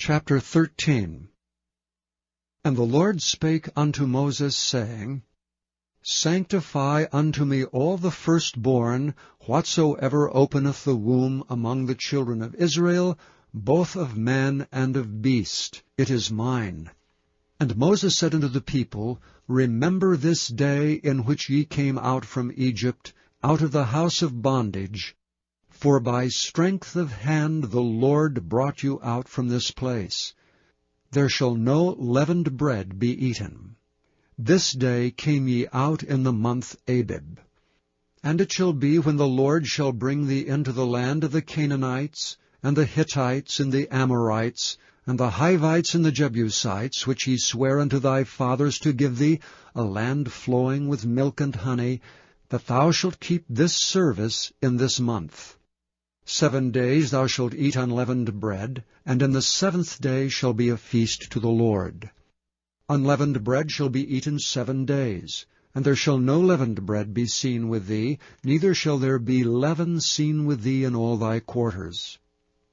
Chapter 13. And the Lord spake unto Moses, saying, Sanctify unto me all the firstborn, whatsoever openeth the womb among the children of Israel, both of man and of beast. It is mine. And Moses said unto the people, Remember this day in which ye came out from Egypt, out of the house of bondage. For by strength of hand the Lord brought you out from this place. There shall no leavened bread be eaten. This day came ye out in the month Abib. And it shall be, when the Lord shall bring thee into the land of the Canaanites, and the Hittites, and the Amorites, and the Hivites, and the Jebusites, which he sware unto thy fathers to give thee, a land flowing with milk and honey, that thou shalt keep this service in this month. 7 days thou shalt eat unleavened bread, and in the 7th day shall be a feast to the Lord. Unleavened bread shall be eaten 7 days, and there shall no leavened bread be seen with thee, neither shall there be leaven seen with thee in all thy quarters.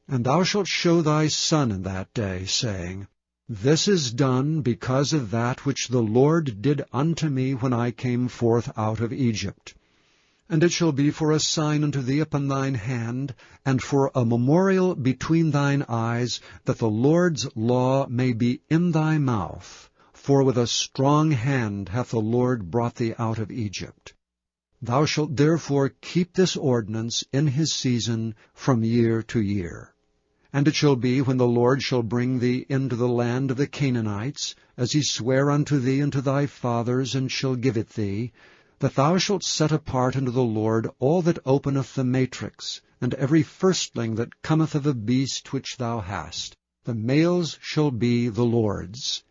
And thou shalt show thy son in that day, saying, This is done because of that which the Lord did unto me when I came forth out of Egypt. And it shall be for a sign unto thee upon thine hand, and for a memorial between thine eyes, that the Lord's law may be in thy mouth. For with a strong hand hath the Lord brought thee out of Egypt. Thou shalt therefore keep this ordinance in his season from year to year. And it shall be, when the Lord shall bring thee into the land of the Canaanites, as he sware unto thee and to thy fathers, and shall give it thee, that thou shalt set apart unto the Lord all that openeth the matrix, and every firstling that cometh of a beast which thou hast. The males shall be the Lord's.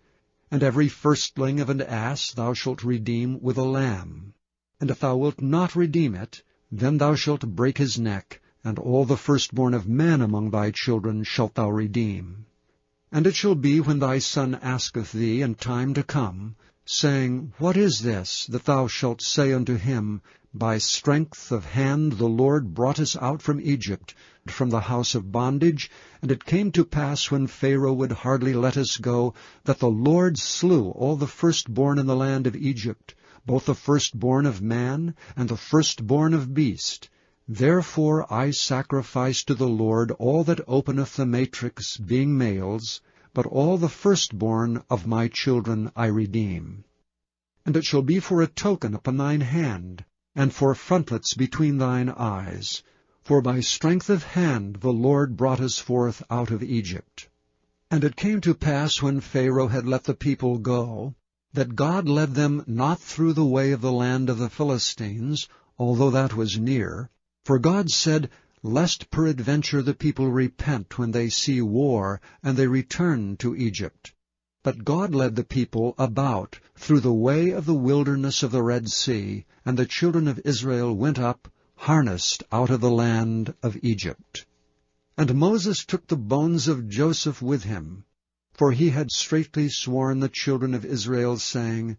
And every firstling of an ass thou shalt redeem with a lamb. And if thou wilt not redeem it, then thou shalt break his neck, and all the firstborn of man among thy children shalt thou redeem. And it shall be, when thy son asketh thee in time to come, saying, What is this? That thou shalt say unto him, By strength of hand the Lord brought us out from Egypt, from the house of bondage. And it came to pass, when Pharaoh would hardly let us go, that the Lord slew all the firstborn in the land of Egypt, both the firstborn of man and the firstborn of beast. Therefore I sacrifice to the Lord all that openeth the matrix, being males, but all the firstborn of my children I redeem. And it shall be for a token upon thine hand, and for frontlets between thine eyes. For by strength of hand the Lord brought us forth out of Egypt. And it came to pass, when Pharaoh had let the people go, that God led them not through the way of the land of the Philistines, although that was near. For God said, Lest peradventure the people repent when they see war, and they return to Egypt. But God led the people about through the way of the wilderness of the Red Sea, and the children of Israel went up, harnessed out of the land of Egypt. And Moses took the bones of Joseph with him, for he had straitly sworn the children of Israel, saying,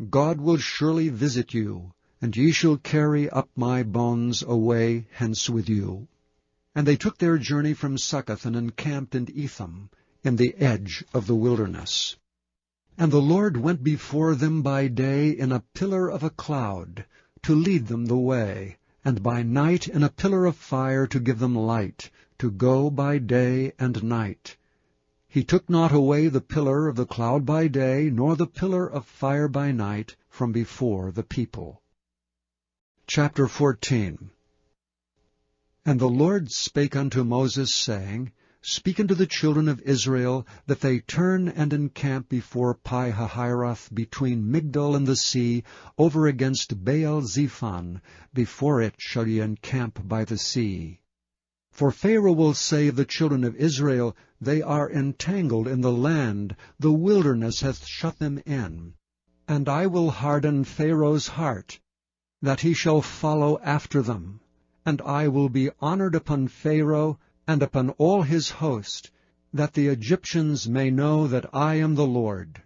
God will surely visit you, and ye shall carry up my bones away hence with you. And they took their journey from Succoth, and encamped in Etham, in the edge of the wilderness. And the Lord went before them by day in a pillar of a cloud, to lead them the way, and by night in a pillar of fire to give them light, to go by day and night. He took not away the pillar of the cloud by day, nor the pillar of fire by night, from before the people. Chapter 14. And the Lord spake unto Moses, saying, Speak unto the children of Israel, that they turn and encamp before Pi-hahiroth, between Migdol and the sea, over against Baal-zephon. Before it shall ye encamp by the sea. For Pharaoh will say of the children of Israel, They are entangled in the land, the wilderness hath shut them in. And I will harden Pharaoh's heart, that he shall follow after them. And I will be honored upon Pharaoh, and upon all his host, that the Egyptians may know that I am the Lord.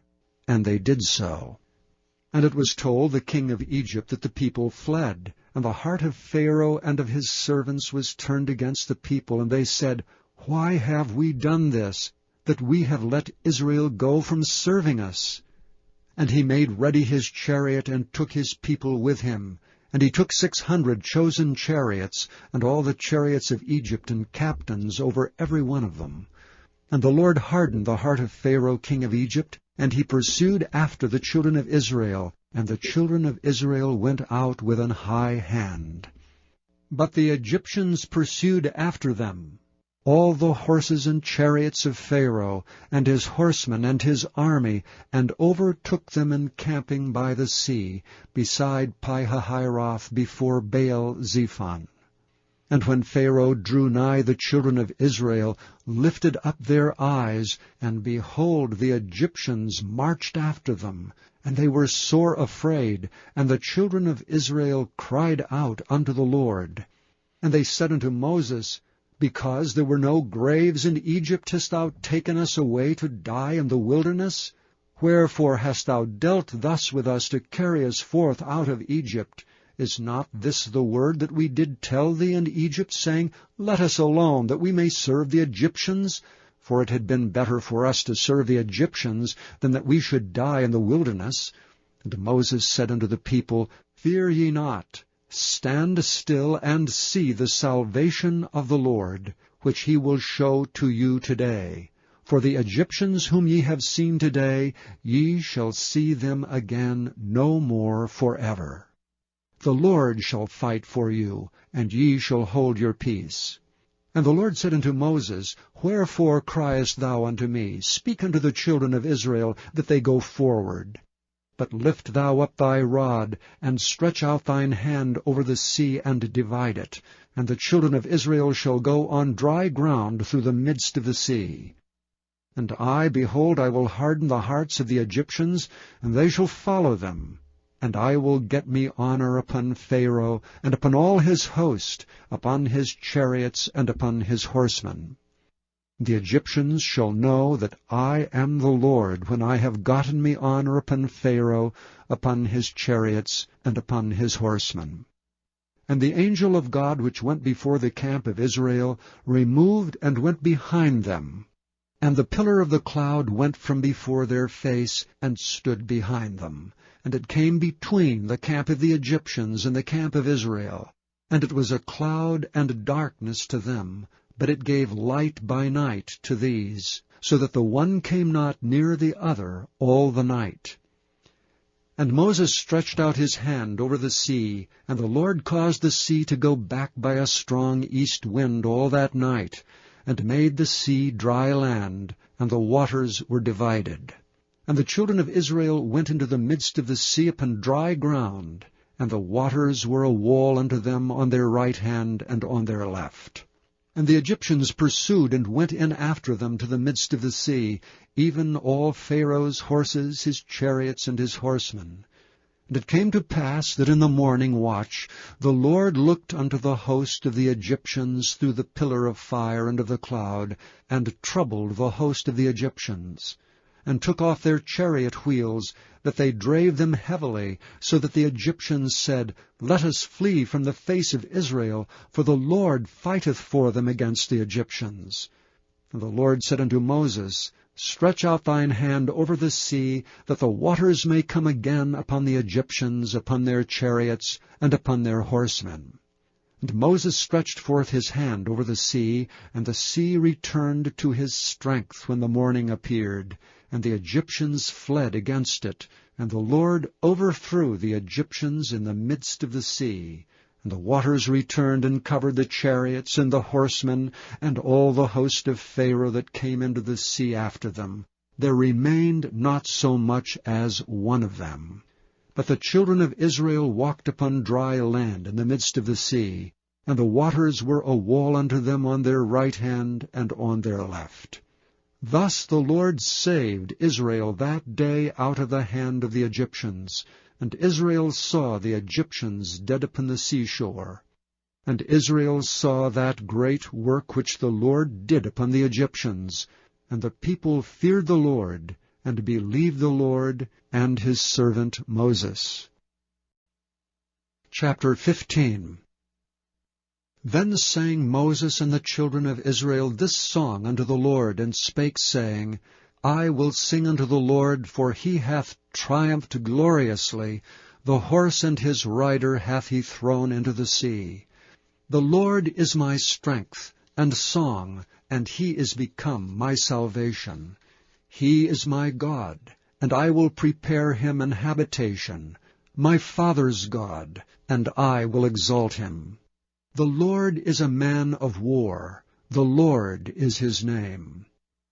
And they did so. And it was told the king of Egypt that the people fled, and the heart of Pharaoh and of his servants was turned against the people, and they said, Why have we done this, that we have let Israel go from serving us? And he made ready his chariot, and took his people with him. And he took 600 chosen chariots, and all the chariots of Egypt, and captains over every one of them. And the Lord hardened the heart of Pharaoh king of Egypt, and he pursued after the children of Israel, and the children of Israel went out with an high hand. But the Egyptians pursued after them, all the horses and chariots of Pharaoh, and his horsemen and his army, and overtook them encamping by the sea, beside Pi-hahiroth, before Baal-zephon. And when Pharaoh drew nigh, the children of Israel lifted up their eyes, and behold, the Egyptians marched after them, and they were sore afraid, and the children of Israel cried out unto the Lord. And they said unto Moses, Because there were no graves in Egypt, hast thou taken us away to die in the wilderness? Wherefore hast thou dealt thus with us, to carry us forth out of Egypt? Is not this the word that we did tell thee in Egypt, saying, Let us alone, that we may serve the Egyptians? For it had been better for us to serve the Egyptians, than that we should die in the wilderness. And Moses said unto the people, Fear ye not. Stand still, and see the salvation of the Lord, which he will show to you today. For the Egyptians whom ye have seen today, ye shall see them again no more forever. The Lord shall fight for you, and ye shall hold your peace. And the Lord said unto Moses, Wherefore criest thou unto me? Speak unto the children of Israel, that they go forward. But lift thou up thy rod, and stretch out thine hand over the sea, and divide it. And the children of Israel shall go on dry ground through the midst of the sea. And I, behold, I will harden the hearts of the Egyptians, and they shall follow them. And I will get me honor upon Pharaoh, and upon all his host, upon his chariots, and upon his horsemen. The Egyptians shall know that I am the Lord, when I have gotten me honor upon Pharaoh, upon his chariots, and upon his horsemen. And the angel of God which went before the camp of Israel removed and went behind them. And the pillar of the cloud went from before their face, and stood behind them. And it came between the camp of the Egyptians and the camp of Israel. And it was a cloud and darkness to them, but it gave light by night to these, so that the one came not near the other all the night. And Moses stretched out his hand over the sea, and the Lord caused the sea to go back by a strong east wind all that night, and made the sea dry land, and the waters were divided. And the children of Israel went into the midst of the sea upon dry ground, and the waters were a wall unto them on their right hand and on their left. And the Egyptians pursued and went in after them to the midst of the sea, even all Pharaoh's horses, his chariots, and his horsemen. And it came to pass that in the morning watch the Lord looked unto the host of the Egyptians through the pillar of fire and of the cloud, and troubled the host of the Egyptians, and took off their chariot wheels, that they drave them heavily, so that the Egyptians said, Let us flee from the face of Israel, for the Lord fighteth for them against the Egyptians. And the Lord said unto Moses, Stretch out thine hand over the sea, that the waters may come again upon the Egyptians, upon their chariots, and upon their horsemen. And Moses stretched forth his hand over the sea returned to his strength when the morning appeared, and the Egyptians fled against it, and the Lord overthrew the Egyptians in the midst of the sea. And the waters returned and covered the chariots and the horsemen, and all the host of Pharaoh that came into the sea after them. There remained not so much as one of them. But the children of Israel walked upon dry land in the midst of the sea, and the waters were a wall unto them on their right hand and on their left. Thus the Lord saved Israel that day out of the hand of the Egyptians, and Israel saw the Egyptians dead upon the seashore. And Israel saw that great work which the Lord did upon the Egyptians, and the people feared the Lord, and believed the Lord and his servant Moses. Chapter 15. Then sang Moses and the children of Israel this song unto the Lord, and spake, saying, I will sing unto the Lord, for he hath triumphed gloriously. The horse and his rider hath he thrown into the sea. The Lord is my strength and song, and he is become my salvation. He is my God, and I will prepare him an habitation, my father's God, and I will exalt him. The Lord is a man of war, the Lord is his name.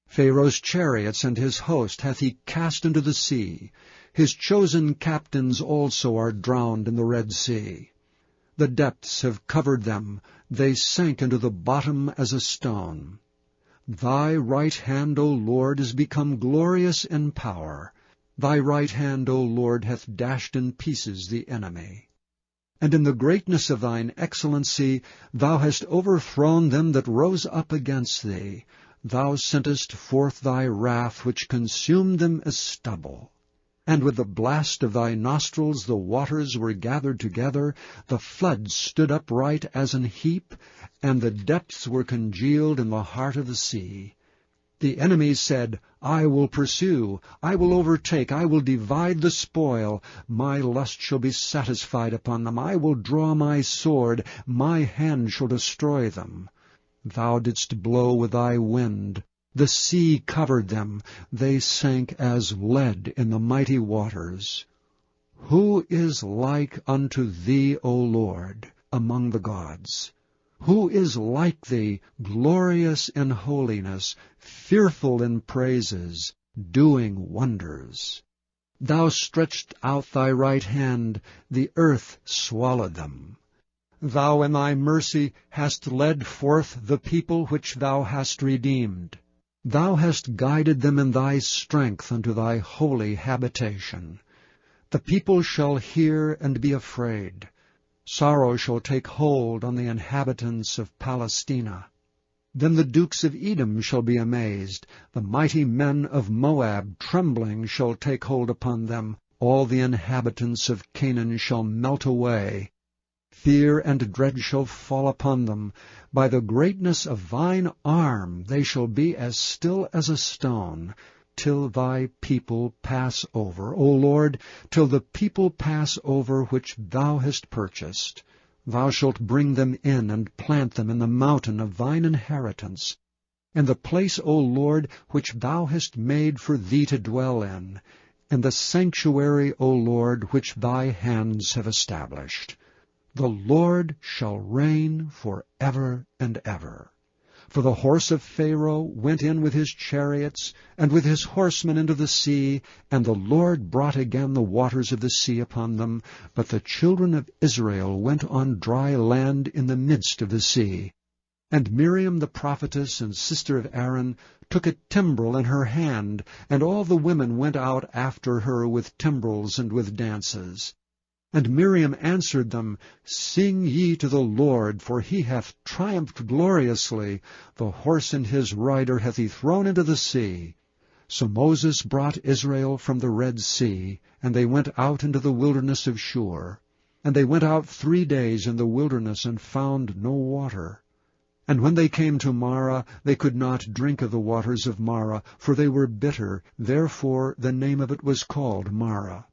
Pharaoh's chariots and his host hath he cast into the sea. His chosen captains also are drowned in the Red Sea. The depths have covered them, they sank into the bottom as a stone. Thy right hand, O Lord, is become glorious in power. Thy right hand, O Lord, hath dashed in pieces the enemy. And in the greatness of thine excellency thou hast overthrown them that rose up against thee. Thou sentest forth thy wrath, which consumed them as stubble. And with the blast of thy nostrils the waters were gathered together, the floods stood upright as an heap, and the depths were congealed in the heart of the sea. The enemy said, I will pursue, I will overtake, I will divide the spoil. My lust shall be satisfied upon them. I will draw my sword, my hand shall destroy them. Thou didst blow with thy wind. The sea covered them. They sank as lead in the mighty waters. Who is like unto thee, O Lord, among the gods? Who is like thee, glorious in holiness, fearful in praises, doing wonders? Thou stretched out thy right hand, the earth swallowed them. Thou in thy mercy hast led forth the people which thou hast redeemed. Thou hast guided them in thy strength unto thy holy habitation. The people shall hear and be afraid. Sorrow shall take hold on the inhabitants of Palestina. Then the dukes of Edom shall be amazed. The mighty men of Moab trembling shall take hold upon them. All the inhabitants of Canaan shall melt away. Fear and dread shall fall upon them. By the greatness of thine arm they shall be as still as a stone, till thy people pass over, O Lord, till the people pass over which thou hast purchased. Thou shalt bring them in and plant them in the mountain of thine inheritance, in the place, O Lord, which thou hast made for thee to dwell in the sanctuary, O Lord, which thy hands have established. The Lord shall reign for ever and ever. For the horse of Pharaoh went in with his chariots, and with his horsemen into the sea, and the Lord brought again the waters of the sea upon them. But the children of Israel went on dry land in the midst of the sea. And Miriam the prophetess and sister of Aaron took a timbrel in her hand, and all the women went out after her with timbrels and with dances. And Miriam answered them, Sing ye to the Lord, for he hath triumphed gloriously. The horse and his rider hath he thrown into the sea. So Moses brought Israel from the Red Sea, and they went out into the wilderness of Shur. And they went out 3 days in the wilderness, and found no water. And when they came to Marah, they could not drink of the waters of Marah, for they were bitter. Therefore the name of it was called Marah.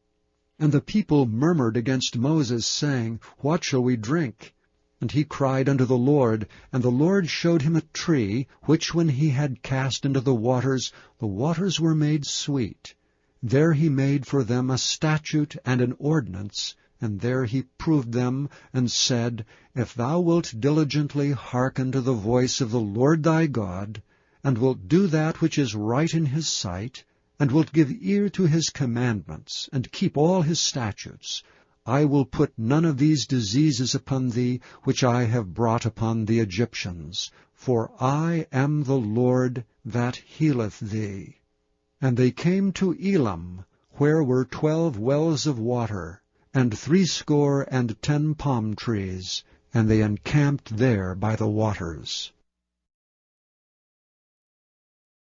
And the people murmured against Moses, saying, What shall we drink? And he cried unto the Lord, and the Lord showed him a tree, which when he had cast into the waters were made sweet. There he made for them a statute and an ordinance, and there he proved them, and said, If thou wilt diligently hearken to the voice of the Lord thy God, and wilt do that which is right in his sight, and wilt give ear to his commandments, and keep all his statutes, I will put none of these diseases upon thee, which I have brought upon the Egyptians. For I am the Lord that healeth thee. And they came to Elim, where were 12 wells of water, and 70 palm trees, and they encamped there by the waters.